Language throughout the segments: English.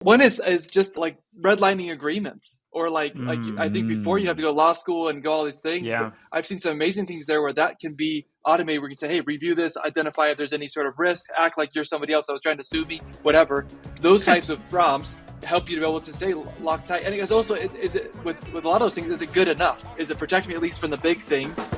One is just like redlining agreements, or like I think before you have to go to law school and go all these things. Yeah. But I've seen some amazing things there where that can be automated. Where you can say, hey, review this, identify if there's any sort of risk, act like you're somebody else that was trying to sue me, whatever. Those types of prompts help you to be able to say Loctite. And it's also, is it with a lot of those things, is it good enough? Is it protecting me at least from the big things?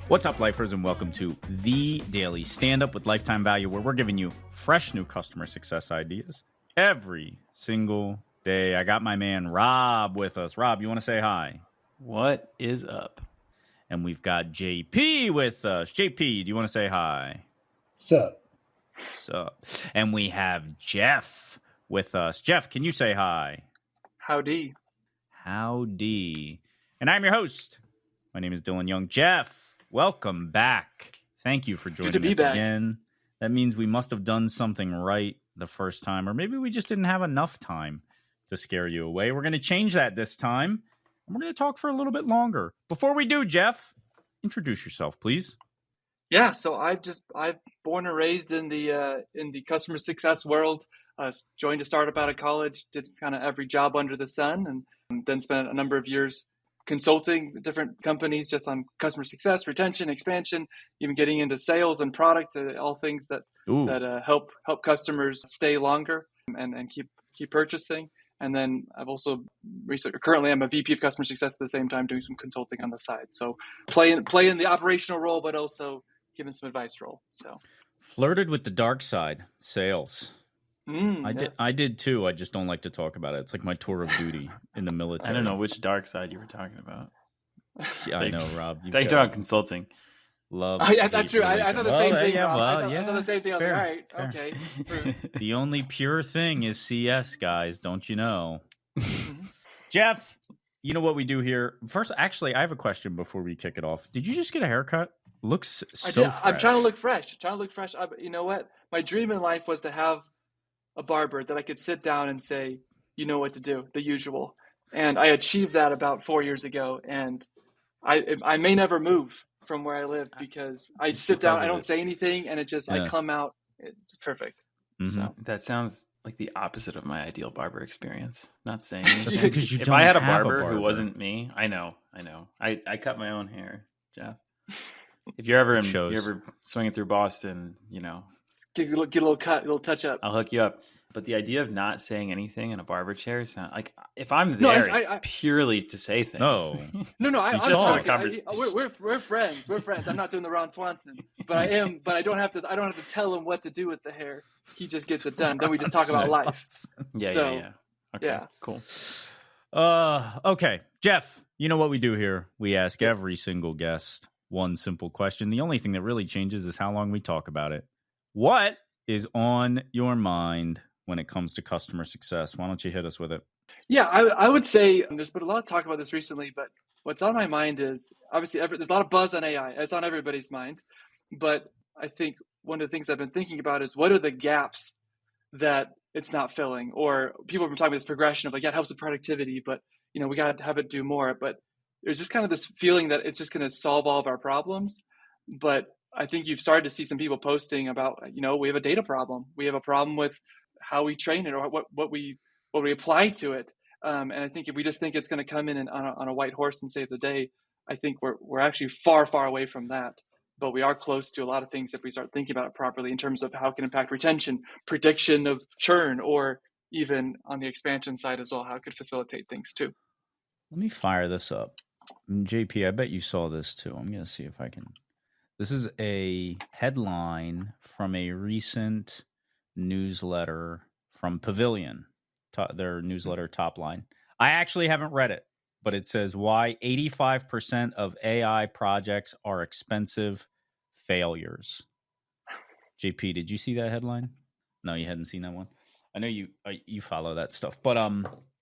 What's up, lifers, and welcome to the Daily Standup with Lifetime Value, where we're giving you fresh new customer success ideas every single day. I got my man Rob with us. Rob, you want to say hi? What is up? And we've got JP with us. JP, do you want to say hi? Sup? Sup? And we have Jeff with us. Jeff, can you say hi? Howdy. Howdy. And I'm your host. My name is Dylan Young. Jeff, welcome back. Thank you for joining us again. That means we must have done something right the first time, or maybe we just didn't have enough time to scare you away. We're going to change that this time, and we're going to talk for a little bit longer. Before we do, Jeff, introduce yourself, please. Yeah, so I've born and raised in the customer success world. Joined a startup out of college, did kind of every job under the sun, and then spent a number of years consulting with different companies just on customer success, retention, expansion, even getting into sales and product, all things that help customers stay longer and keep purchasing. And then I've also currently I'm a VP of customer success at the same time, doing some consulting on the side. So playing the operational role, but also giving some advice role. So flirted with the dark side, sales. Yes. I did too. I just don't like to talk about it. It's like my tour of duty in the military. I don't know which dark side you were talking about. Yeah, I know, Rob. Thanks about consulting. Love. Oh, yeah, that's true. I thought the same thing. Yeah, I thought the same thing. I was like, all right, fair. okay. The only pure thing is CS, guys. Don't you know? Jeff, you know what we do here? First, actually, I have a question before we kick it off. Did you just get a haircut? Looks so fresh. I'm trying to look fresh. You know what? My dream in life was to have a barber that I could sit down and say, you know what to do, the usual. And I achieved that about 4 years ago. And I may never move from where I live because I sit down, I don't say anything, and I come out. It's perfect. Mm-hmm. So that sounds like the opposite of my ideal barber experience. Not saying anything. If I had a barber who wasn't me, I know. I cut my own hair, Jeff. If you're ever swinging through Boston, get a little cut, a little touch up. I'll hook you up. But the idea of not saying anything in a barber chair sounds like if I'm there, it's purely to say things. No. We're friends. We're friends. I'm not doing the Ron Swanson, but I am. But I don't have to tell him what to do with the hair. He just gets it done. Then we just talk about life. Yeah. Okay. Yeah. Cool. Okay, Jeff. You know what we do here? We ask every single guest one simple question. The only thing that really changes is how long we talk about it. What is on your mind when it comes to customer success? Why don't you hit us with it? Yeah, I would say there's been a lot of talk about this recently, but what's on my mind is obviously there's a lot of buzz on AI. It's on everybody's mind. But I think one of the things I've been thinking about is what are the gaps that it's not filling? Or people have been talking about this progression of like, yeah, it helps with productivity, but we got to have it do more. But there's just kind of this feeling that it's just going to solve all of our problems. But I think you've started to see some people posting about, we have a data problem. We have a problem with how we train it or what we apply to it. And I think if we just think it's going to come in and on a white horse and save the day, I think we're actually far, far away from that. But we are close to a lot of things if we start thinking about it properly in terms of how it can impact retention, prediction of churn, or even on the expansion side as well, how it could facilitate things too. Let me fire this up. JP, I bet you saw this too. I'm going to see if I can. This is a headline from a recent newsletter from Pavilion, their newsletter top line. I actually haven't read it, but it says why 85% of AI projects are expensive failures. JP, did you see that headline? No, you hadn't seen that one. I know you follow that stuff, but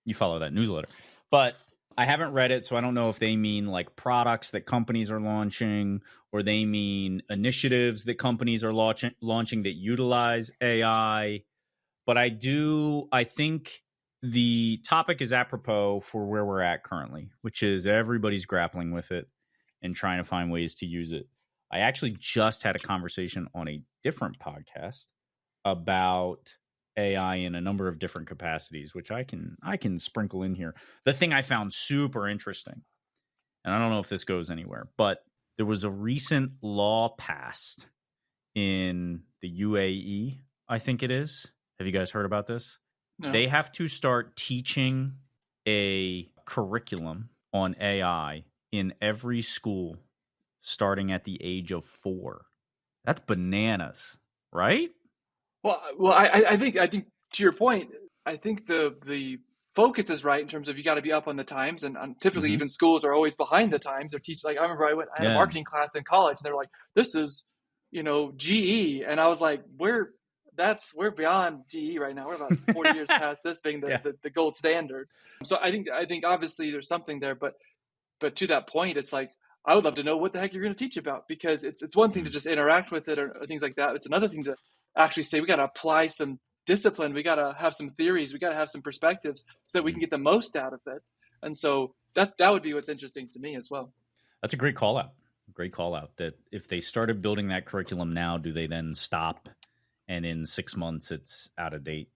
you follow that newsletter. But I haven't read it, so I don't know if they mean like products that companies are launching or they mean initiatives that companies are launching that utilize AI. But I think the topic is apropos for where we're at currently, which is everybody's grappling with it. and trying to find ways to use it. I actually just had a conversation on a different podcast about AI in a number of different capacities, which I can sprinkle in here. The thing I found super interesting, and I don't know if this goes anywhere, but there was a recent law passed in the UAE, I think it is. Have you guys heard about this? No. They have to start teaching a curriculum on AI in every school starting at the age of 4. That's bananas, right? Well, I think to your point, I think the focus is right in terms of you got to be up on the times, and typically even schools are always behind the times. They're teaching, like I remember I had a marketing class in college, and they're like, "This is, GE," and I was like, "We're beyond GE right now. We're about 40 years past this being the gold standard." So I think obviously there's something there, but to that point, it's like, I would love to know what the heck you're going to teach about, because it's one thing to just interact with it or things like that. It's another thing to actually say, we got to apply some discipline. We got to have some theories. We got to have some perspectives so that we can get the most out of it. And so that would be what's interesting to me as well. That's a great call out. Great call out that if they started building that curriculum now, do they then stop and in 6 months it's out of date?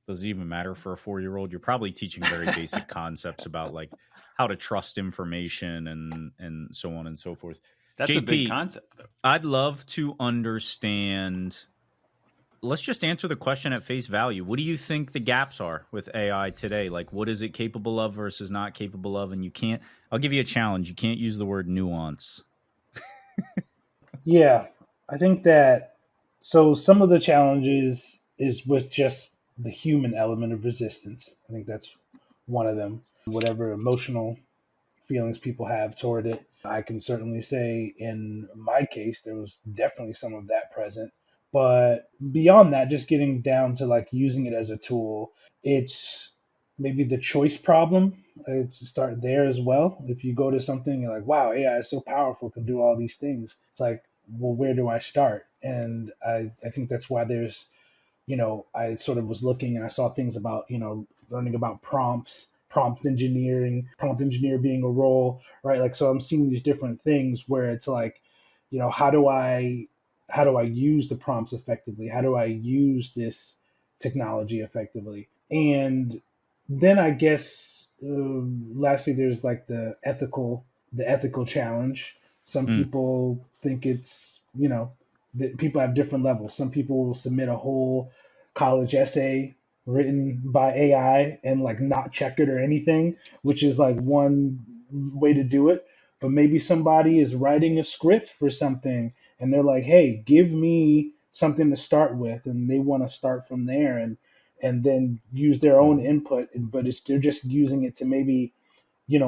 Does it even matter for a 4-year-old? You're probably teaching very basic concepts about like how to trust information and so on and so forth. That's JP, a big concept, though. I'd love to understand. Let's just answer the question at face value. What do you think the gaps are with AI today? Like, what is it capable of versus not capable of? And I'll give you a challenge. You can't use the word nuance. Yeah, I think that, so some of the challenges is with just the human element of resistance. I think that's one of them. Whatever emotional feelings people have toward it, I can certainly say in my case, there was definitely some of that present. But beyond that, just getting down to like using it as a tool, it's maybe the choice problem. It's start there as well. If you go to something, you're like, wow, AI is so powerful, can do all these things. It's like, well, where do I start? And I think that's why there's, I sort of was looking and I saw things about, learning about prompts, prompt engineer being a role, right? Like, so I'm seeing these different things where it's like, how do I use the prompts effectively? How do I use this technology effectively? And then I guess lastly, there's like the ethical challenge. Some people think it's, that people have different levels. Some people will submit a whole college essay written by AI and like not check it or anything, which is like one way to do it. But maybe somebody is writing a script for something and they're like, hey, give me something to start with. And they want to start from there and then use their own input. But they're just using it to maybe,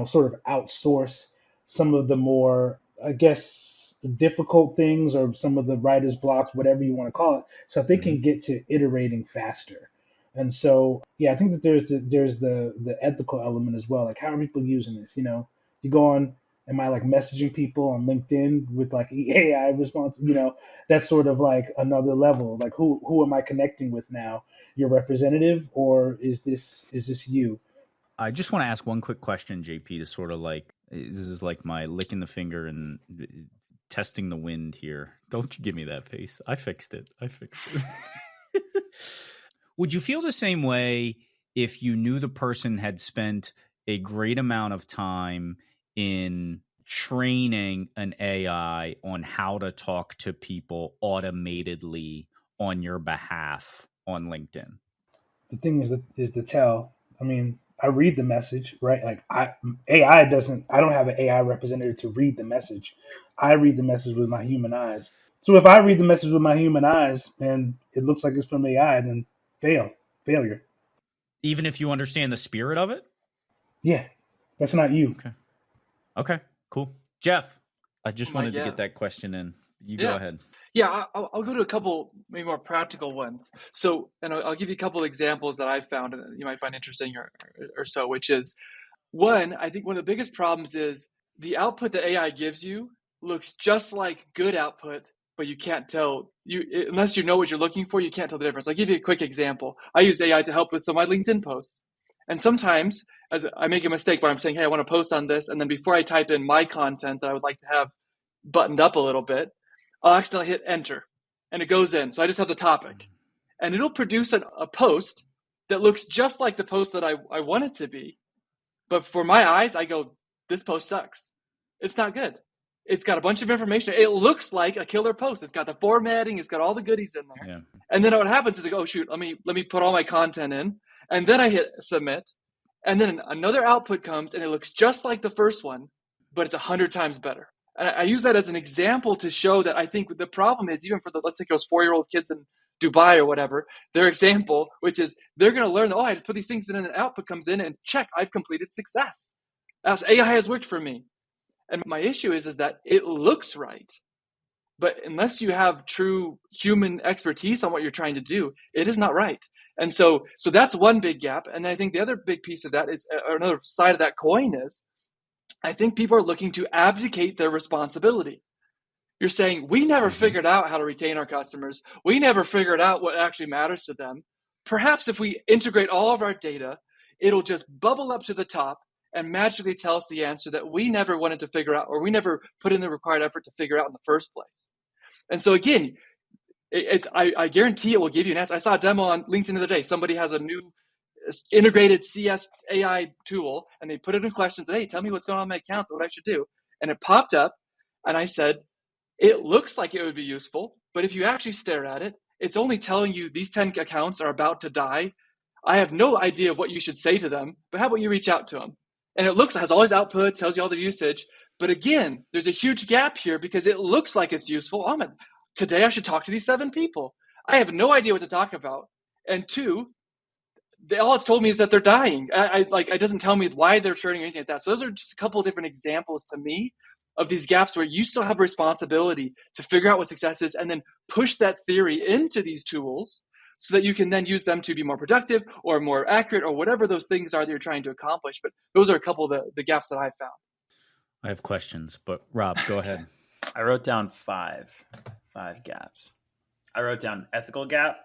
sort of outsource some of the more, I guess, difficult things or some of the writer's blocks, whatever you want to call it, so they can get to iterating faster. And so, yeah, I think that there's the ethical element as well. Like, how are people using this? You go on, am I like messaging people on LinkedIn with like AI response? That's sort of like another level. Like, who am I connecting with now? Your representative, or is this you? I just want to ask one quick question, JP, to sort of like, this is like my licking the finger and testing the wind here. Don't you give me that face. I fixed it. Would you feel the same way if you knew the person had spent a great amount of time in training an AI on how to talk to people automatedly on your behalf on LinkedIn? The thing is the tell. I mean, I read the message, right? Like I don't have an AI representative to read the message. I read the message with my human eyes. So if I read the message with my human eyes and it looks like it's from AI, then failure. Even if you understand the spirit of it? Yeah, that's not you. Okay, cool. Jeff, I just wanted to get that question in. You go ahead. Yeah, I'll go to a couple maybe more practical ones. So, and I'll give you a couple of examples that I found and you might find interesting or so, which is one, I think one of the biggest problems is the output that AI gives you looks just like good output, but you can't tell, unless you know what you're looking for, you can't tell the difference. I'll give you a quick example. I use AI to help with some of my LinkedIn posts. And sometimes as I make a mistake where I'm saying, hey, I want to post on this. And then before I type in my content that I would like to have buttoned up a little bit, I'll accidentally hit enter and it goes in. So I just have the topic and it'll produce a post that looks just like the post that I want it to be. But for my eyes, I go, this post sucks. It's not good. It's got a bunch of information. It looks like a killer post. It's got the formatting. It's got all the goodies in there. Yeah. And then what happens is I go, oh, shoot, let me put all my content in. And then I hit submit. And then another output comes and it looks just like the first one, but it's 100 times better. And I use that as an example to show that I think the problem is even for let's say those 4-year-old kids in Dubai or whatever, their example, which is they're going to learn, I just put these things in and the output comes in and check, I've completed success. As AI has worked for me. And my issue is that it looks right. But unless you have true human expertise on what you're trying to do, it is not right. And so that's one big gap. And I think the other big piece of that is, or another side of that coin is, I think people are looking to abdicate their responsibility. You're saying, we never figured out how to retain our customers. We never figured out what actually matters to them. Perhaps if we integrate all of our data, it'll just bubble up to the top and magically tell us the answer that we never wanted to figure out, or we never put in the required effort to figure out in the first place. And so again, I guarantee it will give you an answer. I saw a demo on LinkedIn the other day. Somebody has a new integrated CS AI tool, and they put it in questions. Hey, tell me what's going on in my accounts, what I should do. And it popped up, and I said, it looks like it would be useful, but if you actually stare at it, it's only telling you these 10 accounts are about to die. I have no idea what you should say to them, but how about you reach out to them? And it has all these outputs, tells you all the usage. But again, there's a huge gap here because it looks like it's useful. Today I should talk to these 7 people. I have no idea what to talk about. And 2, all it's told me is that they're dying. It doesn't tell me why they're churning or anything like that. So those are just a couple of different examples to me of these gaps where you still have responsibility to figure out what success is and then push that theory into these tools so that you can then use them to be more productive or more accurate or whatever those things are that you're trying to accomplish. But those are a couple of the gaps that I've found. I have questions, but Rob, go ahead. I wrote down five gaps. I wrote down ethical gap,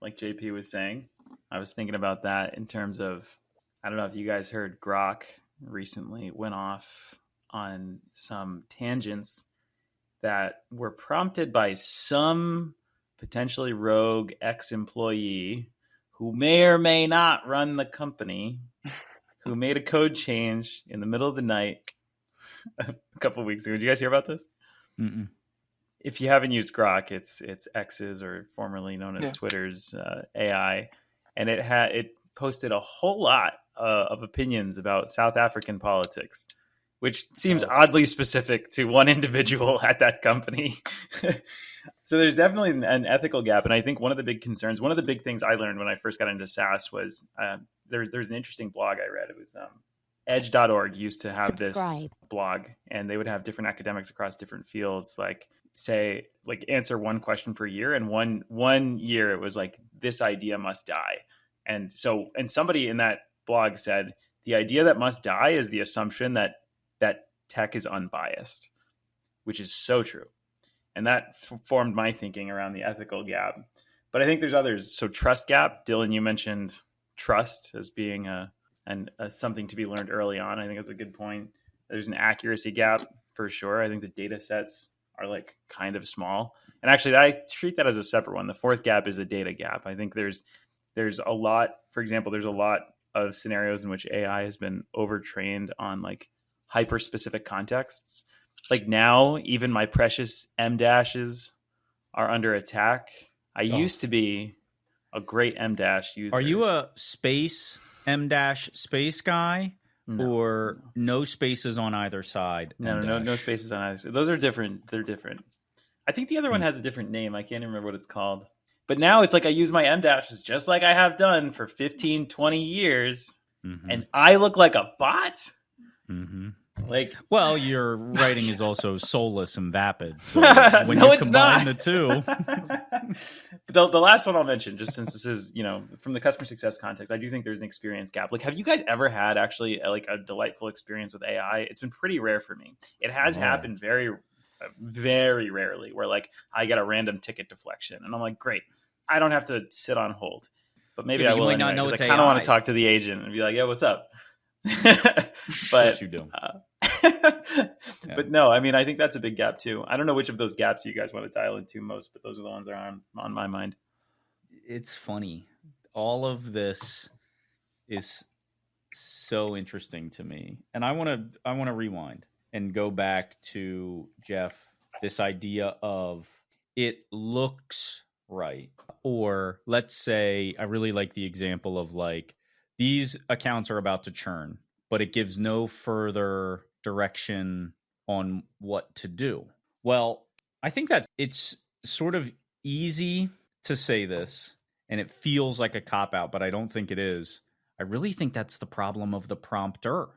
like JP was saying. I was thinking about that in terms of, I don't know if you guys heard Grok recently went off on some tangents that were prompted by some potentially rogue ex-employee who may or may not run the company, who made a code change in the middle of the night a couple of weeks ago. Did you guys hear about this? Mm-mm. If you haven't used Grok, it's X's, or formerly known as Twitter's AI, and it posted a whole lot of opinions about South African politics, which seems oddly specific to one individual at that company. So there's definitely an ethical gap. And I think one of the big concerns, one of the big things I learned when I first got into SaaS was there's an interesting blog I read. It was edge.org used to have this blog, and they would have different academics across different fields, answer one question per year. And one year it was like, this idea must die. And somebody in that blog said, the idea that must die is the assumption that tech is unbiased, which is so true. And that formed my thinking around the ethical gap. But I think there's others. So trust gap, Dylan, you mentioned trust as being something to be learned early on. I think that's a good point. There's an accuracy gap for sure. I think the data sets are kind of small. And actually I treat that as a separate one. The fourth gap is a data gap. I think there's a lot, for example, there's a lot of scenarios in which AI has been overtrained on hyper-specific contexts. Now, even my precious M-dashes are under attack. I used to be a great M-dash user. Are you a space M-dash space guy? No. Or no spaces on either side? No spaces on either side. Those are different. They're different. I think the other one has a different name. I can't remember what it's called. But now it's I use my M-dashes just like I have done for 15, 20 years. Mm-hmm. And I look like a bot? Mm-hmm. Well, your writing is also soulless and vapid. So when no, you combine the two. The last one I'll mention, just since this is, from the customer success context, I do think there's an experience gap. Have you guys ever had actually a delightful experience with AI? It's been pretty rare for me. It has happened very, very rarely where I get a random ticket deflection and I'm great. I don't have to sit on hold. but maybe Yeah, I but you will might not anyway, know 'cause it's I kind of want AI. to talk to the agent and be like, "Yeah, what's up?" Of course you do. But no, I mean, I think that's a big gap too. I don't know which of those gaps you guys want to dial into most, but those are the ones that are on my mind. It's funny. All of this is so interesting to me, and I want to rewind and go back to Jeff. This idea of it looks right, or let's say I really like the example of like these accounts are about to churn, but it gives no further direction on what to do. Well, I think that it's sort of easy to say this and it feels like a cop out, but I don't think it is. I really think that's the problem of the prompter,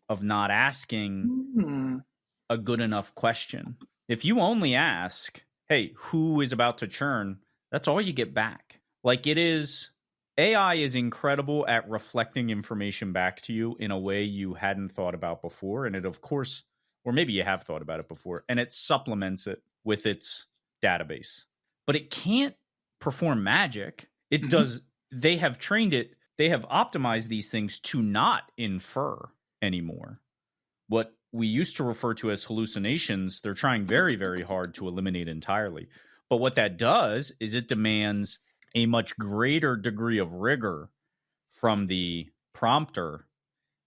of not asking a good enough question. If you only ask, hey, who is about to churn? That's all you get back. Like it is, AI is incredible at reflecting information back to you in a way you hadn't thought about before. And it, of course, or maybe you have thought about it before, and it supplements it with its database. But it can't perform magic. It does. They have trained it. They have optimized these things to not infer anymore. What we used to refer to as hallucinations, they're trying very, very hard to eliminate entirely. But what that does is it demands a much greater degree of rigor from the prompter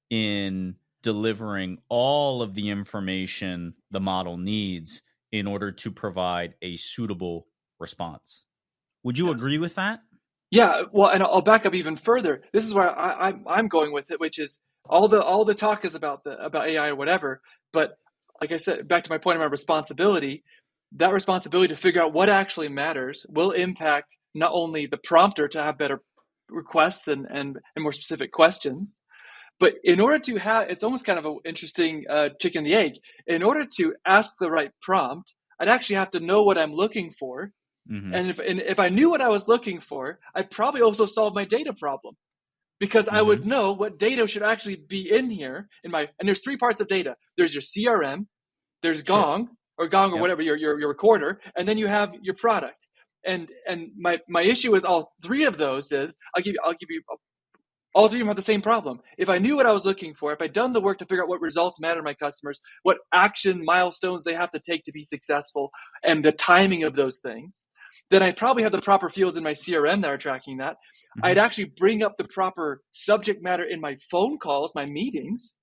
in delivering all of the information the model needs in order to provide a suitable response. Would you agree with that? Yeah, well, and I'll back up even further. This is where I'm going with it, which is all the talk is about AI or whatever. But like I said, back to my point about responsibility, that responsibility to figure out what actually matters will impact not only the prompter to have better requests and more specific questions, but in order to have, it's almost kind of an interesting chicken and the egg. In order to ask the right prompt, I'd actually have to know what I'm looking for. And if I knew what I was looking for, I'd probably also solve my data problem, because I would know what data should actually be in here and there's three parts of data. There's your CRM, there's Gong or whatever, your recorder, and then you have your product. And my issue with all three of those is I'll give you all three of them have the same problem. If I knew what I was looking for, if I'd done the work to figure out what results matter to my customers, what action milestones they have to take to be successful, and the timing of those things, then I'd probably have the proper fields in my CRM that are tracking that. I'd actually bring up the proper subject matter in my phone calls, my meetings.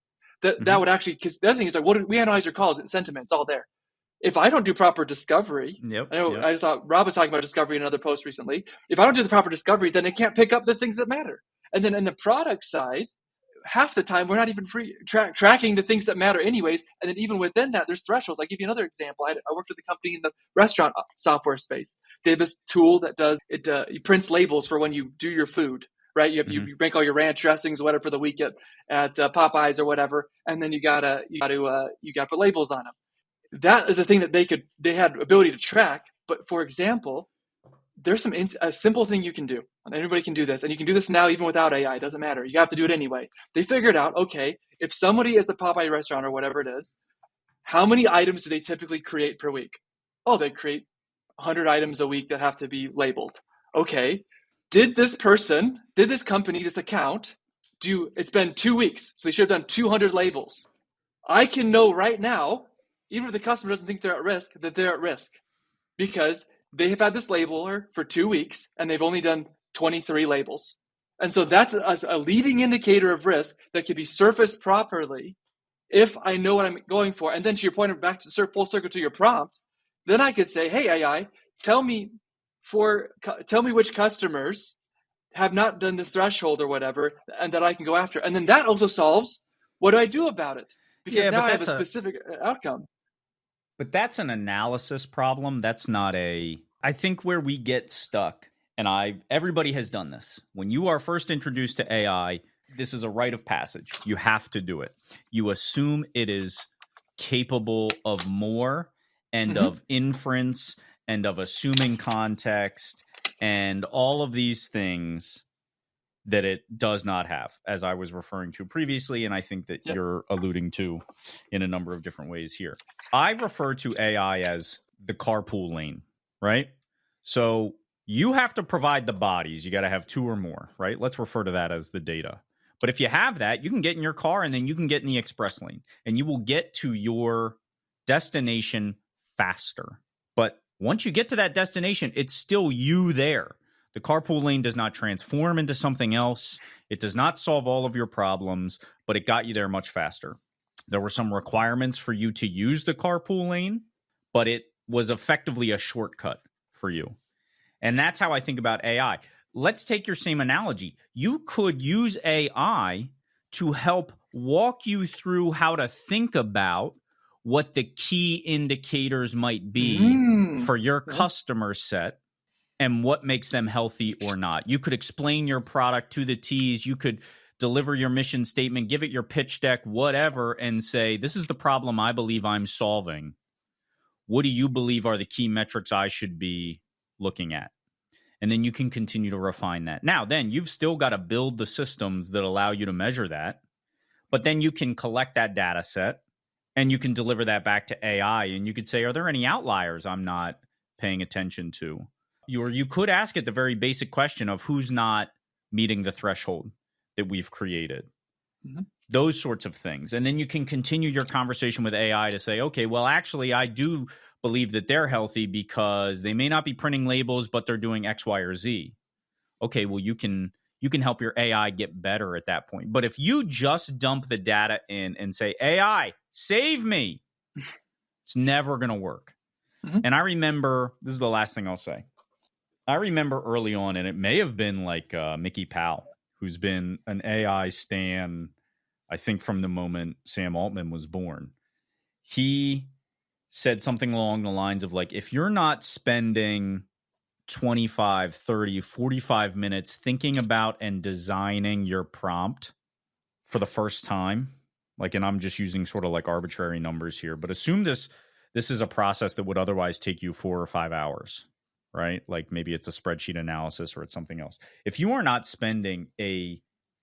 That would actually, because the other thing is like, we analyze your calls and sentiments all there. If I don't do proper discovery, I saw Rob was talking about discovery in another post recently. If I don't do the proper discovery, then it can't pick up the things that matter. And then in the product side, half the time we're not even tracking the things that matter anyways. And then even within that, there's thresholds. I'll give you another example. I worked with a company in the restaurant software space. They have this tool that does it. It prints labels for when you do your food, right? You make all your ranch dressings, or whatever, for the week at Popeyes or whatever, and then you gotta put labels on them. That is a thing that they had ability to track. But for example, there's a simple thing you can do. Anybody can do this, and you can do this now even without AI. It doesn't matter. You have to do it anyway. They figured out, okay, if somebody is a Popeye restaurant or whatever it is, how many items do they typically create per week? Oh, they create 100 items a week that have to be labeled. Okay, did this company, this account, it's been 2 weeks, so they should have done 200 labels. I can know right now, even if the customer doesn't think they're at risk, that they're at risk, because they have had this labeler for 2 weeks and they've only done 23 labels. And so that's a leading indicator of risk that could be surfaced properly if I know what I'm going for. And then to your point, back to full circle to your prompt, then I could say, hey, AI, tell me which customers have not done this threshold or whatever, and that I can go after. And then that also solves, what do I do about it? Because now I have a specific outcome. But that's an analysis problem. That's not I think where we get stuck, and everybody has done this. When you are first introduced to AI, this is a rite of passage. You have to do it. You assume it is capable of more and of inference and of assuming context and all of these things that it does not have, as I was referring to previously, and I think that you're alluding to in a number of different ways here. I refer to AI as the carpool lane, right? So You have to provide the bodies. You got to have 2 or more, right? Let's refer to that as the data. But if you have that, you can get in your car and then you can get in the express lane and you will get to your destination faster. But once you get to that destination, it's still you there. The carpool lane does not transform into something else. It does not solve all of your problems, but it got you there much faster. There were some requirements for you to use the carpool lane, but it was effectively a shortcut for you. And that's how I think about AI. Let's take your same analogy. You could use AI to help walk you through how to think about what the key indicators might be for your customer set and what makes them healthy or not. You could explain your product to the T's. You could deliver your mission statement, give it your pitch deck, whatever, and say, this is the problem I believe I'm solving. What do you believe are the key metrics I should be looking at? And then you can continue to refine that. Now, then you've still got to build the systems that allow you to measure that. But then you can collect that data set and you can deliver that back to AI. And you could say, are there any outliers I'm not paying attention to? Or you could ask it the very basic question of who's not meeting the threshold that we've created. Mm-hmm. Those sorts of things. And then you can continue your conversation with AI to say, okay, well, actually, I do believe that they're healthy because they may not be printing labels, but they're doing X, Y, or Z. Okay, well, you can help your AI get better at that point. But if you just dump the data in and say, AI, save me, it's never going to work. Mm-hmm. And I remember, this is the last thing I'll say. I remember early on, and it may have been like Mickey Powell, who's been an AI stan, I think from the moment Sam Altman was born. He said something along the lines of like, if you're not spending 25, 30, 45 minutes thinking about and designing your prompt for the first time, like, and I'm just using sort of like arbitrary numbers here, but assume this is a process that would otherwise take you 4 or 5 hours, right? Like maybe it's a spreadsheet analysis or it's something else. If you are not spending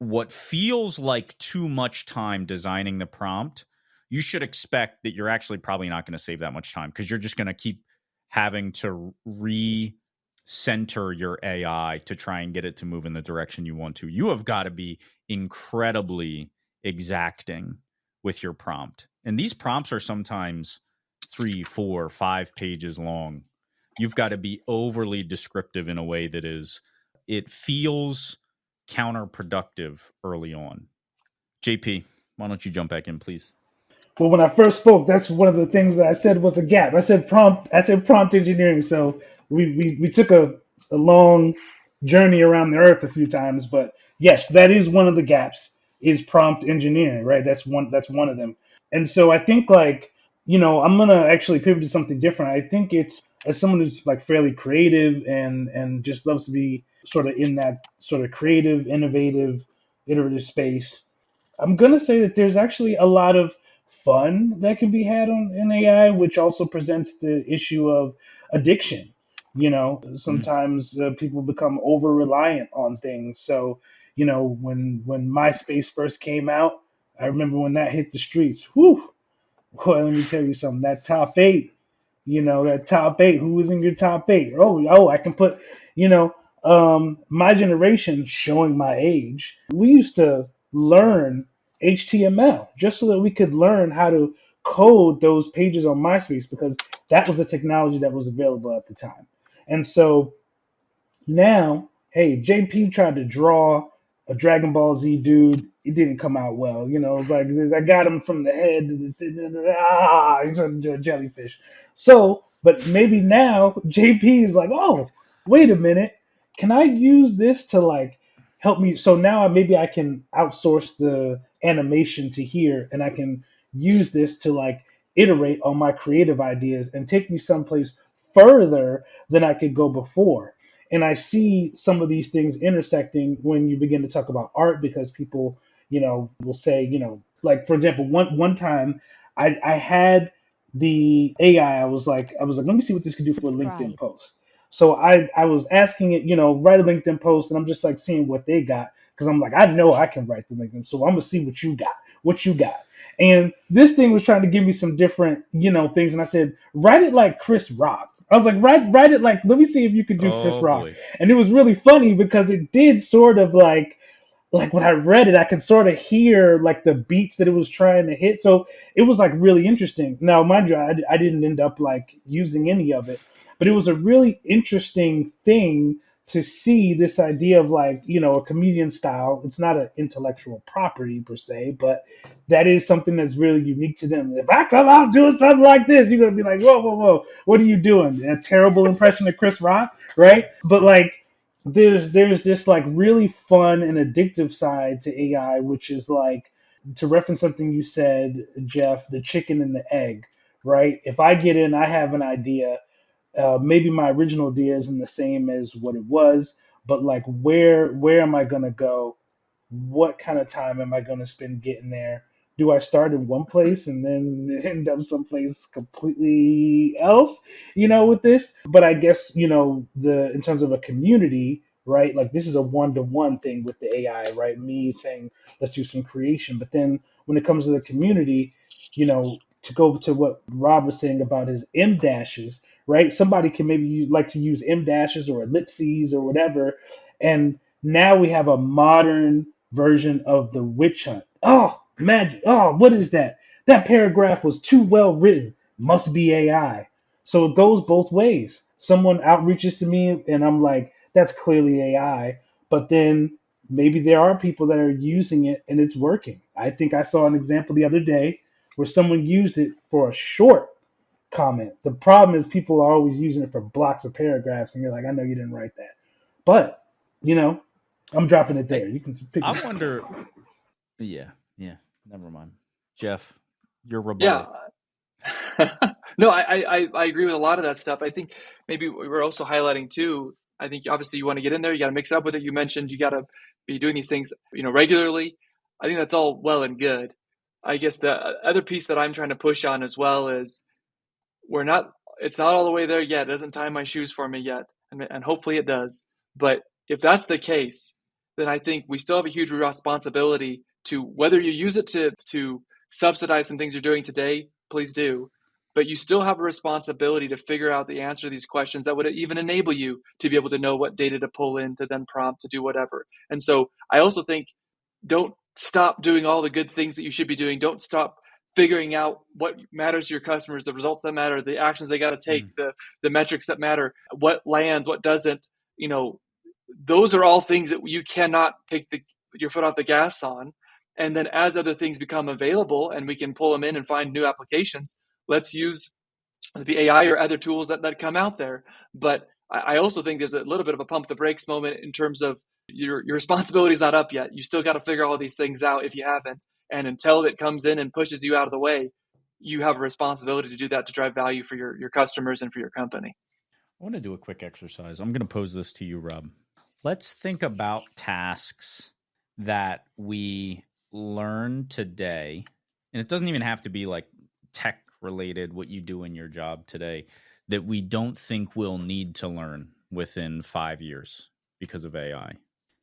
what feels like too much time designing the prompt, you should expect that you're actually probably not going to save that much time because you're just going to keep having to recenter your AI to try and get it to move in the direction you want to. You have got to be incredibly exacting with your prompt. And these prompts are sometimes 3, 4, 5 pages long. You've got to be overly descriptive in a way that it feels counterproductive early on. JP, why don't you jump back in, please? Well, when I first spoke, that's one of the things that I said was a gap. I said prompt engineering. So we took a long journey around the earth a few times, but yes, that is one of the gaps is prompt engineering, right? That's one of them. And so I think I'm going to actually pivot to something different. I think it's, as someone who's like fairly creative and just loves to be sort of in that sort of creative, innovative, iterative space, I'm going to say that there's actually a lot of fun that can be had in AI, which also presents the issue of addiction. Sometimes people become over reliant on things. So, when MySpace first came out, I remember when that hit the streets. Whew, boy, let me tell you something. That top 8, who was in your top 8? Oh, I can put, my generation, showing my age, we used to learn HTML just so that we could learn how to code those pages on MySpace because that was the technology that was available at the time. And so now, hey, JP tried to draw a Dragon Ball Z dude. It didn't come out well. It was like, I got him from the head. He's a jellyfish. So, but maybe now JP is like, oh, wait a minute. Can I use this to help me? So now maybe I can outsource the animation to here and I can use this to iterate on my creative ideas and take me someplace further than I could go before. And I see some of these things intersecting when you begin to talk about art because people, will say, for example, one time I had the AI, I was like, let me see what this could do for a LinkedIn post. So I was asking it, write a LinkedIn post, and I'm just seeing what they got because I'm like, I know I can write the LinkedIn, so I'm gonna see what you got. And this thing was trying to give me some different, things, and I said, write it like Chris Rock. I was like, write it like, let me see if you can do Chris Oh Rock. boy. And it was really funny because it did sort of like when I read it, I could sort of hear like the beats that it was trying to hit. So it was like really interesting. Now, mind you, I didn't end up like using any of it, but it was a really interesting thing to see this idea of like, a comedian style. It's not an intellectual property per se, but that is something that's really unique to them. If I come out doing something like this, you're going to be like, whoa, whoa, whoa, what are you doing? A terrible impression of Chris Rock, right? But like, there's this like really fun and addictive side to AI, which is like, to reference something you said, Jeff, the chicken and the egg, right? If I get in, I have an idea. Maybe my original idea isn't the same as what it was, but like where am I gonna go? What kind of time am I gonna spend getting there? Do I start in one place and then end up someplace completely else, with this? But I guess, the in terms of a community, right? Like this is a one-to-one thing with the AI, right? Me saying, let's do some creation. But then when it comes to the community, to go to what Rob was saying about his M dashes, right? Somebody can maybe like to use M dashes or ellipses or whatever. And now we have a modern version of the witch hunt. Oh, magic. Oh, what is that? That paragraph was too well written. Must be AI. So it goes both ways. Someone outreaches to me and I'm like, that's clearly AI. But then maybe there are people that are using it and it's working. I think I saw an example the other day where someone used it for a short comment. The problem is people are always using it for blocks of paragraphs and you're like, I know you didn't write that. But, I'm dropping it there. You can pick I it. wonder. Yeah. Never mind. Jeff, your rebuttal. Yeah. No, I agree with a lot of that stuff. I think maybe we're also highlighting too. I think obviously you want to get in there, you got to mix up with it. You mentioned you got to be doing these things, regularly. I think that's all well and good. I guess the other piece that I'm trying to push on as well is it's not all the way there yet. It doesn't tie my shoes for me yet. And hopefully it does. But if that's the case, then I think we still have a huge responsibility to, whether you use it to subsidize some things you're doing today, please do. But you still have a responsibility to figure out the answer to these questions that would even enable you to be able to know what data to pull in to then prompt to do whatever. And so I also think, don't stop doing all the good things that you should be doing. Don't stop figuring out what matters to your customers, the results that matter, the actions they got to take, the metrics that matter, what lands, what doesn't. Those are all things that you cannot take your foot off the gas on. And then as other things become available and we can pull them in and find new applications, let's use the AI or other tools that come out there. But I also think there's a little bit of a pump the brakes moment in terms of your responsibility is not up yet. You still got to figure all these things out if you haven't. And until it comes in and pushes you out of the way, you have a responsibility to do that to drive value for your customers and for your company. I want to do a quick exercise. I'm going to pose this to you, Rob. Let's think about tasks that we learn today. And it doesn't even have to be like tech related, what you do in your job today, that we don't think we'll need to learn within 5 years because of AI.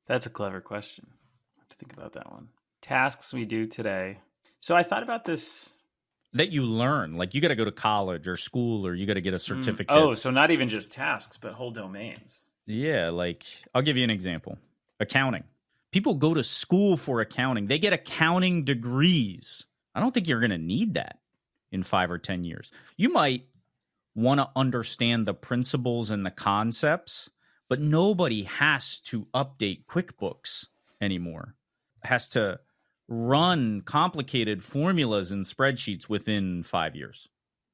That's a clever question. I have to think about that one. Tasks we do today. So I thought about this. That you learn, like you got to go to college or school or you got to get a certificate. Oh, so not even just tasks, but whole domains. Yeah, like I'll give you an example. Accounting. People go to school for accounting. They get accounting degrees. I don't think you're going to need that in 5 or 10 years. You might want to understand the principles and the concepts, but nobody has to update QuickBooks anymore. Has to run complicated formulas and spreadsheets within 5 years.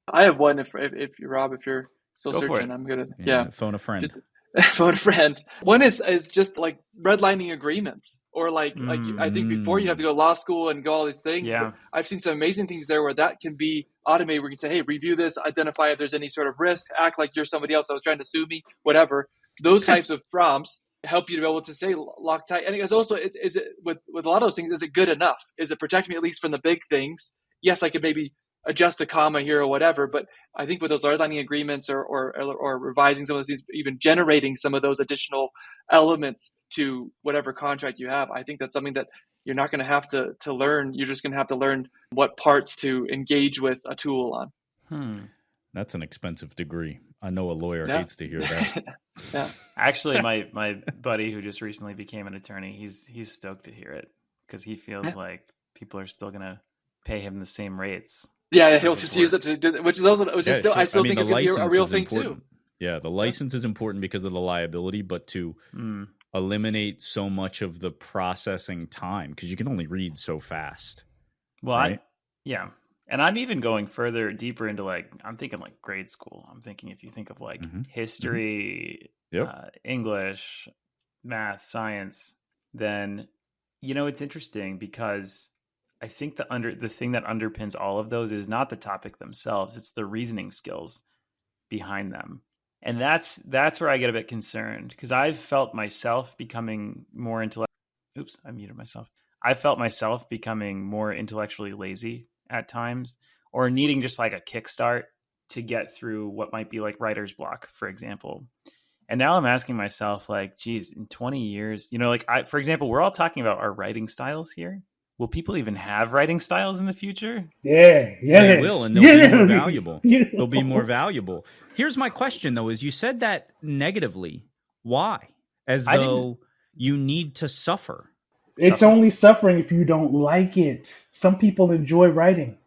I have one. If Rob, if you're still Go searching, I'm gonna Phone a friend. Just, phone a friend. One is just like redlining agreements, or like I think before you have to go to law school and go all these things. Yeah. I've seen some amazing things there where that can be automated. Where you can say, hey, review this, identify if there's any sort of risk, act like you're somebody else that was trying to sue me, whatever. Those types of prompts help you to be able to say Loctite. And it's also, is it with a lot of those things, is it good enough? Is it protecting me at least from the big things? Yes, I could maybe adjust a comma here or whatever, but I think with those redlining agreements or revising some of those things, even generating some of those additional elements to whatever contract you have, I think that's something that you're not going to have to learn. You're just going to have to learn what parts to engage with a tool on. That's an expensive degree. I know a lawyer Yeah. hates to hear that. Yeah. Actually, my buddy who just recently became an attorney, he's stoked to hear it because he feels like people are still gonna pay him the same rates. Yeah, for he'll his just use work. it to do, which is still, I still think the it's going to be a license real is thing important. too. Yeah, the license is important because of the liability, but to eliminate so much of the processing time, because you can only read so fast. Well, right? yeah. And I'm even going further deeper into I'm thinking grade school. I'm thinking if you think of history, English, math, science, then, it's interesting because I think the thing that underpins all of those is not the topic themselves. It's the reasoning skills behind them. And that's where I get a bit concerned because I've felt myself becoming more Oops, I muted myself. I felt myself becoming more intellectually lazy at times or needing just a kickstart to get through what might be writer's block, for example. And now I'm asking myself, geez, in 20 years, for example, we're all talking about our writing styles here. Will people even have writing styles in the future? Yeah. They will, and they'll be more valuable. They'll be more valuable. Here's my question, though, is you said that negatively. Why? As though you need to suffer. It's only suffering if you don't like it. Some people enjoy writing.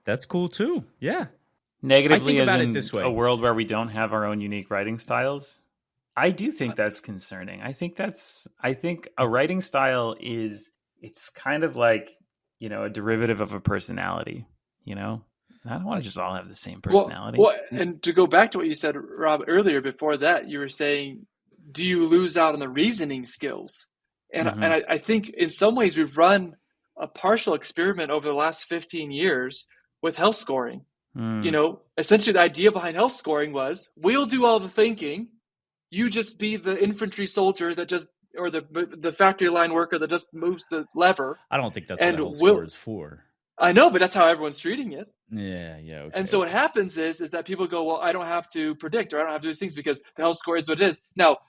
That's cool, too. Yeah. Negatively, I think about as it in this way. A world where we don't have our own unique writing styles. I do think that's concerning. I think a writing style it's kind of a derivative of a personality, I don't want to just all have the same personality. Well, and to go back to what you said, Rob, earlier before that, you were saying, do you lose out on the reasoning skills? And I think in some ways we've run a partial experiment over the last 15 years with health scoring. Essentially the idea behind health scoring was we'll do all the thinking. You just be the infantry soldier or the factory line worker that just moves the lever. I don't think that's what health score is for. I know, but that's how everyone's treating it. Yeah. Okay, and so what happens is that people go, well, I don't have to predict or I don't have to do these things because the health score is what it is. Now,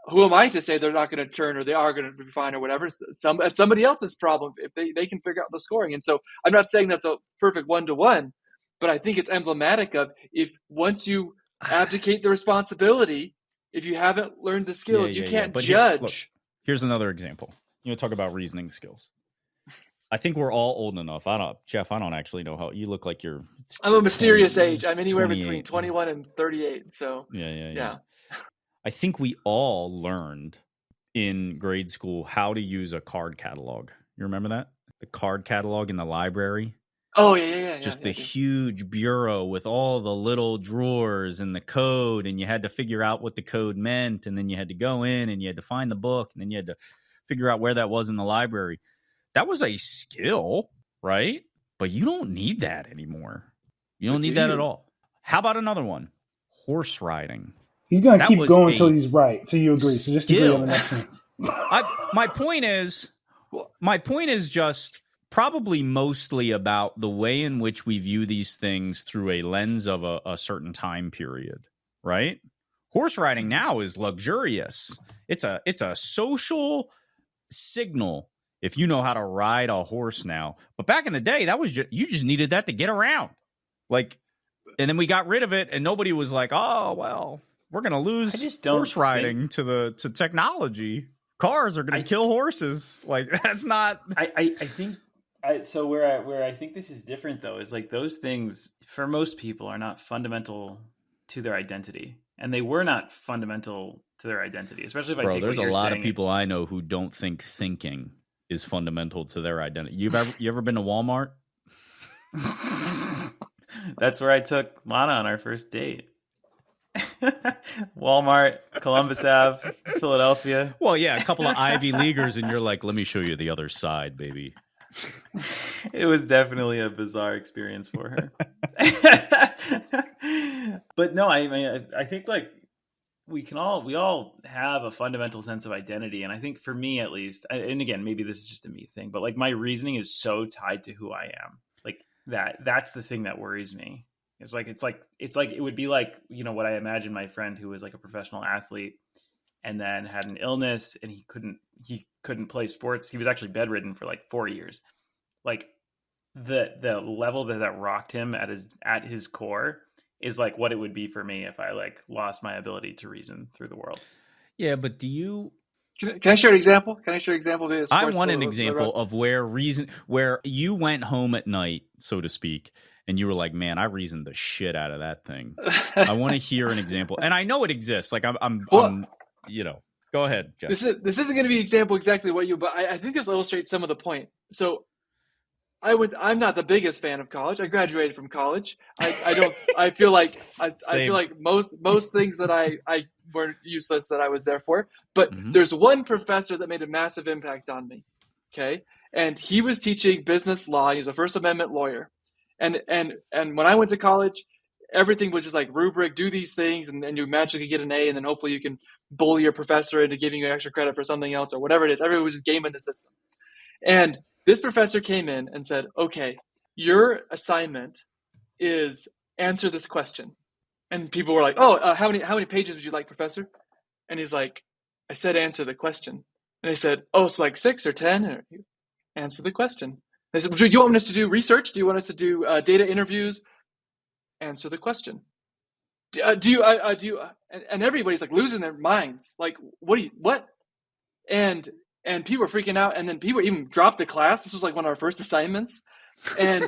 who am I to say they're not going to turn or they are going to be fine or whatever? It's somebody else's problem if they can figure out the scoring. And so I'm not saying that's a perfect one-to-one, but I think it's emblematic of if once you abdicate the responsibility, if you haven't learned the skills, you can't judge. Here's another example. Talk about reasoning skills. I think we're all old enough. Jeff, I don't actually know how you look like you're. I'm a mysterious age. I'm anywhere between 21 and 38. So yeah. I think we all learned in grade school how to use a card catalog. You remember that? The card catalog in the library? Oh, yeah. Just the huge bureau with all the little drawers and the code, and you had to figure out what the code meant, and then you had to go in and you had to find the book, and then you had to figure out where that was in the library. That was a skill, right? But you don't need that anymore. You don't need that at all. How about another one? Horse riding. He's going to keep going until he's right, till you agree. So just agree on the next one. My point is just probably mostly about the way in which we view these things through a lens of a certain time period, right? Horse riding now is luxurious. It's a social signal if you know how to ride a horse now. But back in the day, that was you just needed that to get around. And then we got rid of it, and nobody was like, "Oh, well, we're going to lose horse riding to technology. Cars are going to kill horses." That's not. I think. So where I think this is different though is those things for most people are not fundamental to their identity, and they were not fundamental to their identity. Especially if I take. There's a lot of people I know who don't think thinking is fundamental to their identity. You ever been to Walmart? That's where I took Lana on our first date. Walmart, Columbus Ave, Philadelphia. Well, yeah, a couple of Ivy Leaguers, and you're like, let me show you the other side, baby. It was definitely a bizarre experience for her. But no, I mean, I think we all have a fundamental sense of identity. And I think for me, at least, and again, maybe this is just a me thing, but my reasoning is so tied to who I am. That's the thing that worries me. It's like it would be what I imagine my friend who was a professional athlete and then had an illness and he couldn't play sports. He was actually bedridden for 4 years. The level that rocked him at his core is like what it would be for me if I like lost my ability to reason through the world. Yeah, but do you? Can I share an example? Can I share an example? I want an example of where you went home at night, so to speak, and you were like, "Man, I reasoned the shit out of that thing." I want to hear an example, and I know it exists. Like I'm go ahead, Jeff. This isn't going to be an example exactly what you, but I think this illustrates some of the point. So I'm not the biggest fan of college. I graduated from college. I feel like most things that I were useless that I was there for. But there's one professor that made a massive impact on me. Okay. And he was teaching business law. He was a First Amendment lawyer. And when I went to college, everything was just like rubric, do these things, and you magically get an A, and then hopefully you can bully your professor into giving you extra credit for something else or whatever it is. Everyone was just gaming the system. And this professor came in and said, okay, your assignment is answer this question. And people were like, oh, how many pages would you like, professor? And he's like, I said answer the question. And they said, oh, so like 6 or 10? Or, answer the question. They said, do you want us to do research? Do you want us to do data interviews? Answer the question. Do you? And everybody's like losing their minds. Like, what? And people were freaking out. And then people even dropped the class. This was like one of our first assignments. And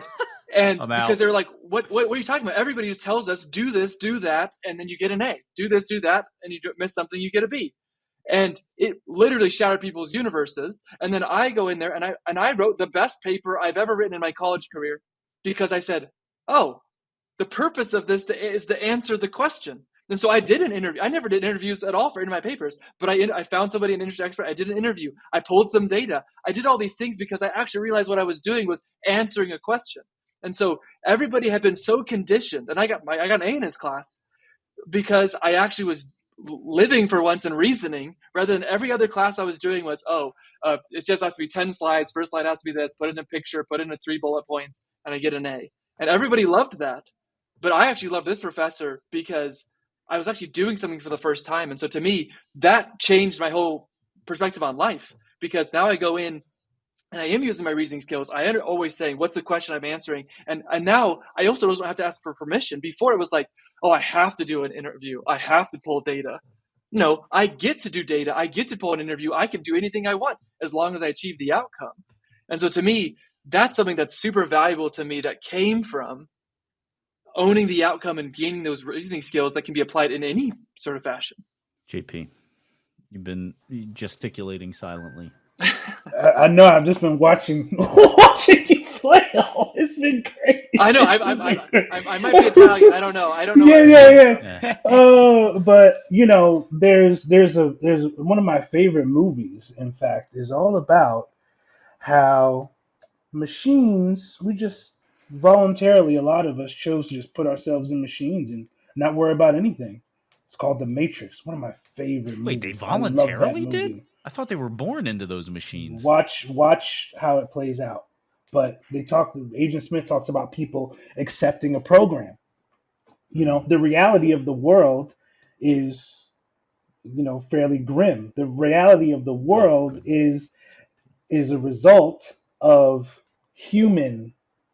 because they were like, what are you talking about? Everybody just tells us, do this, do that, and then you get an A. Do this, do that, and you miss something, you get a B. And it literally shattered people's universes. And then I go in there and I wrote the best paper I've ever written in my college career because I said, oh, the purpose of this is to answer the question. And so I did an interview. I never did interviews at all for any of my papers, but I found somebody, an industry expert. I did an interview. I pulled some data. I did all these things because I actually realized what I was doing was answering a question. And so everybody had been so conditioned, and I got an A in his class because I actually was living for once and reasoning rather than every other class I was doing was, it just has to be 10 slides. First slide has to be this, put in a picture, put in 3 bullet points, and I get an A. And everybody loved that. But I actually loved this professor because I was actually doing something for the first time. And so to me, that changed my whole perspective on life because now I go in and I am using my reasoning skills. I am always saying, what's the question I'm answering? And now I also don't have to ask for permission. Before it was like, oh, I have to do an interview. I have to pull data. No, I get to do data. I get to pull an interview. I can do anything I want as long as I achieve the outcome. And so to me, that's something that's super valuable to me that came from owning the outcome and gaining those reasoning skills that can be applied in any sort of fashion. JP, you've been gesticulating silently. I know. I've just been watching you flail. It's been great. I know. I might be Italian. I don't know. Yeah. But there's one of my favorite movies. In fact, is all about how machines. We just voluntarily, a lot of us chose to just put ourselves in machines and not worry about anything. It's called The Matrix. One of my favorite movies. Wait, they voluntarily did? I thought they were born into those machines. Watch how it plays out. But Agent Smith talks about people accepting a program. The reality of the world is, fairly grim. The reality of the world is a result of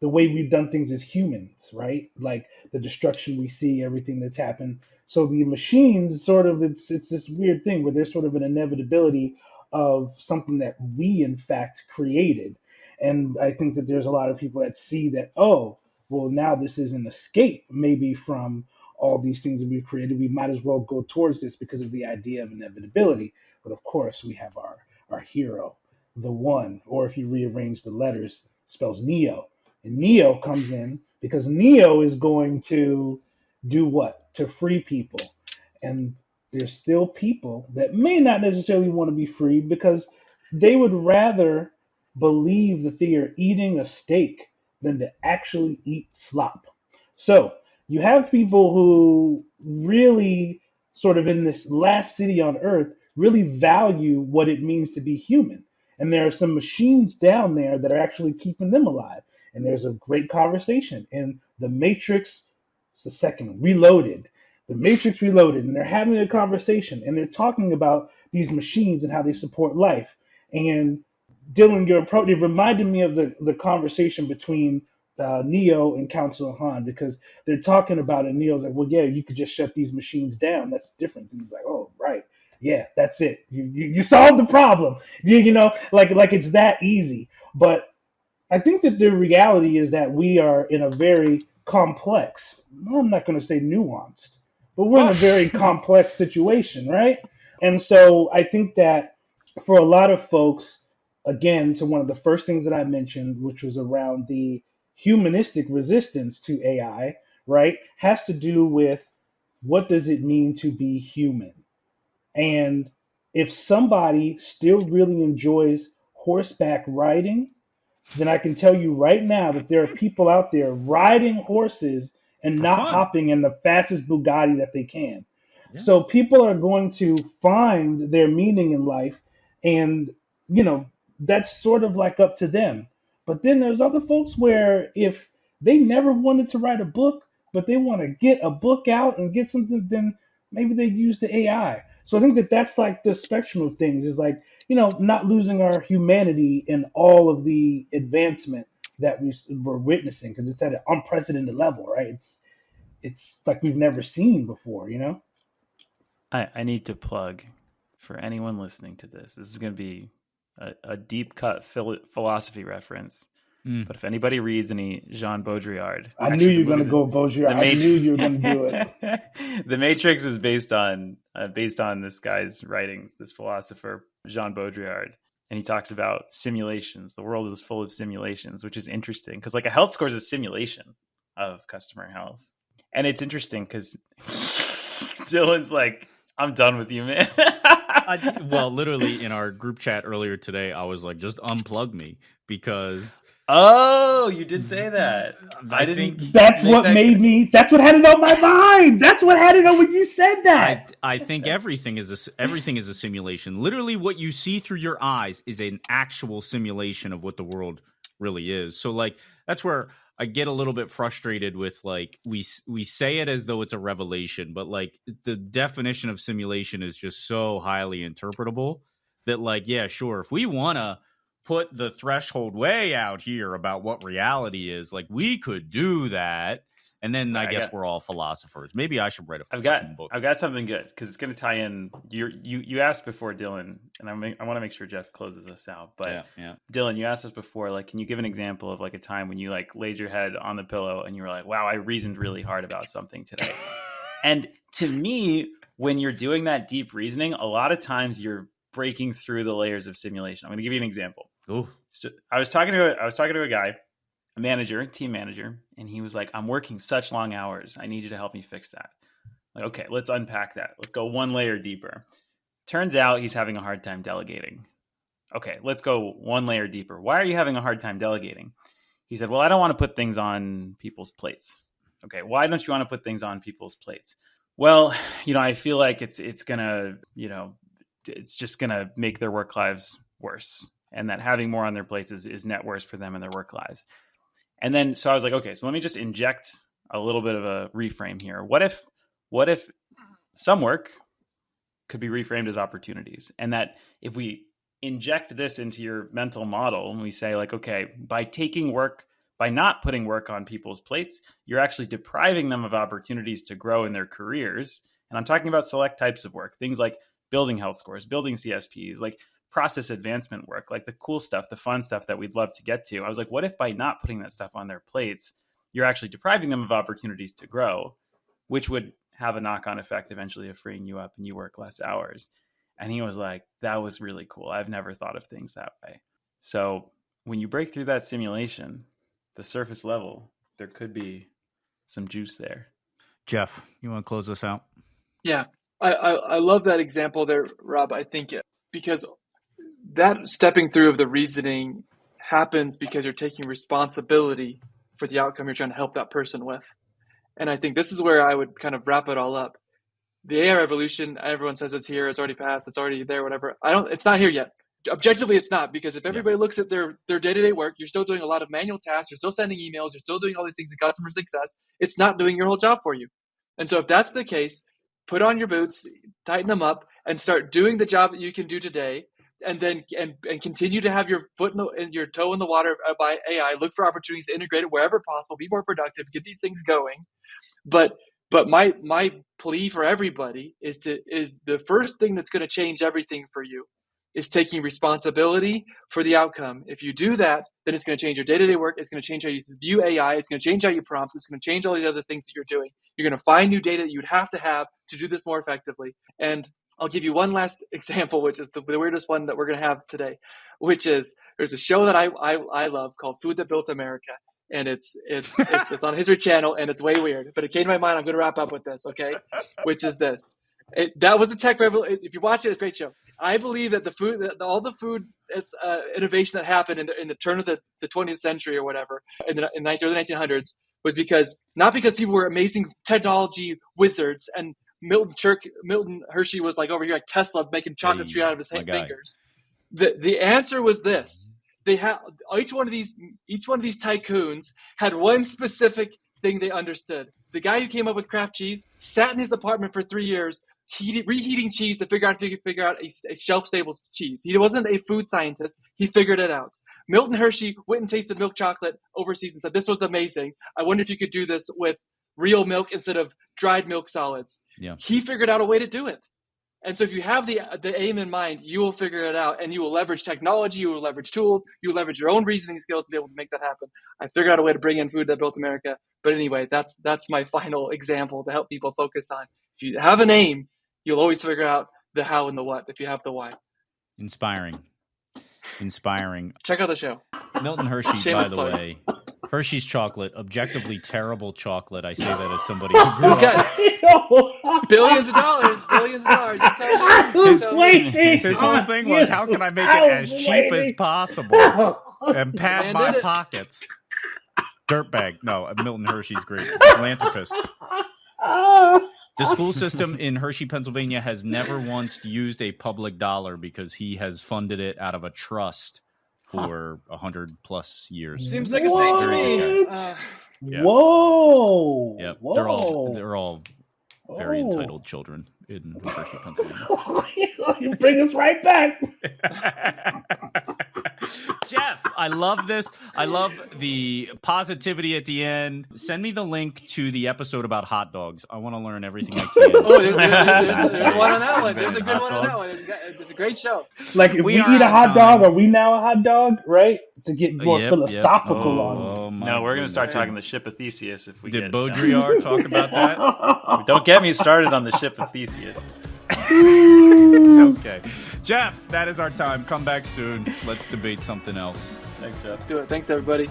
the way we've done things as humans, right? Like the destruction we see, everything that's happened. So the machines it's this weird thing where there's sort of an inevitability of something that we in fact created. And I think that there's a lot of people that see that, oh, well, now this is an escape maybe from all these things that we've created. We might as well go towards this because of the idea of inevitability. But of course, we have our hero, the one, or if you rearrange the letters, spells Neo. And Neo comes in because Neo is going to do what? To free people. And there's still people that may not necessarily want to be freed because they would rather believe that they are eating a steak than to actually eat slop. So you have people who really sort of in this last city on earth really value what it means to be human. And there are some machines down there that are actually keeping them alive. And there's a great conversation in The Matrix, Reloaded. The Matrix Reloaded. And they're having a conversation and they're talking about these machines and how they support life. And Dylan, your approach, it reminded me of the conversation between Neo and Council Han, because they're talking about it. Neo's like, well, yeah, you could just shut these machines down. That's different. And he's like, oh, right. Yeah, that's it. You solved the problem. You know, like it's that easy. But I think that the reality is that we are in a very complex, I'm not going to say nuanced, but we're in a very complex situation, right? And so I think that for a lot of folks, again, to one of the first things that I mentioned, which was around the humanistic resistance to AI, right, has to do with what does it mean to be human? And if somebody still really enjoys horseback riding, then I can tell you right now that there are people out there riding horses and For not fun. hopping in the fastest Bugatti that they can. Yeah. So people are going to find their meaning in life, and that's sort of like up to them. But then there's other folks where if they never wanted to write a book, but they want to get a book out and get something, then maybe they use the AI. So I think that that's like the spectrum of things, is like, not losing our humanity in all of the advancement that we're witnessing, because it's at an unprecedented level, right? It's like we've never seen before, I need to plug for anyone listening to this. This is going to be a deep cut philosophy reference. But if anybody reads any Jean Baudrillard, I knew you were going to go Baudrillard. I knew you were going to do it. The Matrix is based on this guy's writings, this philosopher Jean Baudrillard, and he talks about simulations. The world is full of simulations, which is interesting because like a health score is a simulation of customer health, and it's interesting because Dylan's like, "I'm done with you, man." Well, literally in our group chat earlier today, I was like, just unplug me because... Oh, you did say that. I didn't. That's what made me. That's what had it on my mind. That's what had it on when you said that. I think everything is a simulation. Literally, what you see through your eyes is an actual simulation of what the world really is. So, like, that's where I get a little bit frustrated with, like, we say it as though it's a revelation, but like the definition of simulation is just so highly interpretable that, like, yeah, sure, if we want to put the threshold way out here about what reality is, like, we could do that. And then I guess we're all philosophers. Maybe I should write a book. I've got something good because it's going to tie in. You asked before, Dylan, and I want to make sure Jeff closes us out. But yeah. Dylan, you asked us before, like, can you give an example of like a time when you like laid your head on the pillow and you were like, wow, I reasoned really hard about something today. And to me, when you're doing that deep reasoning, a lot of times you're breaking through the layers of simulation. I'm going to give you an example. Ooh. So I was talking to a guy, a team manager, and he was like, I'm working such long hours. I need you to help me fix that. Like, okay, let's unpack that. Let's go one layer deeper. Turns out he's having a hard time delegating. Okay, let's go one layer deeper. Why are you having a hard time delegating? He said, well, I don't want to put things on people's plates. Okay, why don't you want to put things on people's plates? Well, I feel like it's gonna, it's just gonna make their work lives worse. And that having more on their plates is net worse for them and their work lives. And then, so I was like, okay, so let me just inject a little bit of a reframe here. What if some work could be reframed as opportunities? And that if we inject this into your mental model and we say like, okay, by not putting work on people's plates, you're actually depriving them of opportunities to grow in their careers. And I'm talking about select types of work, things like building health scores, building CSPs, like process advancement work, like the cool stuff, the fun stuff that we'd love to get to. I was like, what if by not putting that stuff on their plates, you're actually depriving them of opportunities to grow, which would have a knock-on effect eventually of freeing you up and you work less hours. And he was like, that was really cool. I've never thought of things that way. So when you break through that simulation, the surface level, there could be some juice there. Jeff, you want to close this out? Yeah, I love that example there, Rob. I think because that stepping through of the reasoning happens because you're taking responsibility for the outcome you're trying to help that person with. And I think this is where I would kind of wrap it all up. The AI revolution, everyone says it's here, it's already passed, it's already there, whatever. It's not here yet. Objectively, it's not, because if everybody looks at their day-to-day work, you're still doing a lot of manual tasks, you're still sending emails, you're still doing all these things in customer success. It's not doing your whole job for you. And so if that's the case, put on your boots, tighten them up, and start doing the job that you can do today. and then and continue to have your foot in your toe in the water by AI. Look for opportunities to integrate it wherever possible. Be more productive. Get these things going. But my plea for everybody is the first thing that's going to change everything for you is taking responsibility for the outcome. If you do that, then it's going to change your day-to-day work. It's going to change how you view AI. It's going to change how you prompt. It's going to change all these other things that you're doing. You're going to find new data that you'd have to do this more effectively. And I'll give you one last example, which is the weirdest one that we're going to have today, which is there's a show that I love called Food That Built America. And it's on History Channel, and it's way weird. But it came to my mind. I'm going to wrap up with this, okay? Which is this. That was the tech revolution. If you watch it, it's a great show. I believe that all the food innovation that happened in the turn of the 20th century or whatever, in the early 1900s, was not because people were amazing technology wizards and Milton Hershey was like over here like Tesla making chocolate tree out of his fingers. The answer was this. They had each one of these tycoons had one specific thing they understood. The guy who came up with Kraft cheese sat in his apartment for 3 years, reheating cheese to figure out a shelf-stable cheese. He wasn't a food scientist. He figured it out. Milton Hershey went and tasted milk chocolate overseas and said, "This was amazing. I wonder if you could do this with real milk instead of dried milk solids." Yeah. He figured out a way to do it. And so if you have the aim in mind, you will figure it out, and you will leverage technology, you will leverage tools, you will leverage your own reasoning skills to be able to make that happen. I figured out a way to bring in Food That Built America. But anyway, that's my final example to help people focus on. If you have an aim, you'll always figure out the how and the what if you have the why. Inspiring. Check out the show. Milton Hershey, Shameless by the plug. way. Hershey's chocolate, objectively terrible chocolate. I say that as somebody who grew Those up. guys, billions of dollars. You tell me. His whole thing was, how can I make it as cheap as possible and pad my pockets? Dirtbag. No, Milton Hershey's great. Philanthropist. The school system in Hershey, Pennsylvania has never once used a public dollar because he has funded it out of a trust for 100+ years. Seems like a saint to me. Yeah. Whoa. Yep. Whoa. They're all very entitled children in Hershey, Pennsylvania. You bring us right back. Jeff, I love this. I love the positivity at the end. Send me the link to the episode about hot dogs. I want to learn everything I can. Oh, there's one on that one. There's a good one on that one. It's a great show. Like if we eat a hot dog, are we now a hot dog, right? To get more philosophical on it. No, we're going to start talking the ship of Theseus if we Did Baudrillard talk about that? Don't get me started on the ship of Theseus. It's okay. Jeff, that is our time. Come back soon. Let's debate something else. Thanks, Jeff. Let's do it. Thanks, everybody.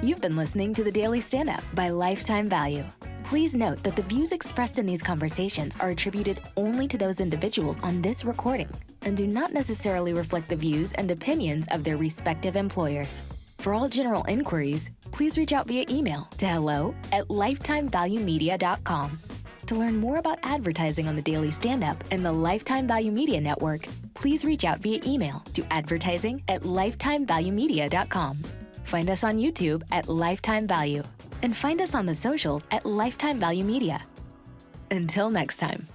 You've been listening to the Daily Stand-Up by Lifetime Value. Please note that the views expressed in these conversations are attributed only to those individuals on this recording and do not necessarily reflect the views and opinions of their respective employers. For all general inquiries, please reach out via email to hello@lifetimevaluemedia.com. To learn more about advertising on the Daily Stand-Up and the Lifetime Value Media Network, please reach out via email to advertising@lifetimevaluemedia.com. Find us on YouTube at Lifetime Value and find us on the socials at Lifetime Value Media. Until next time.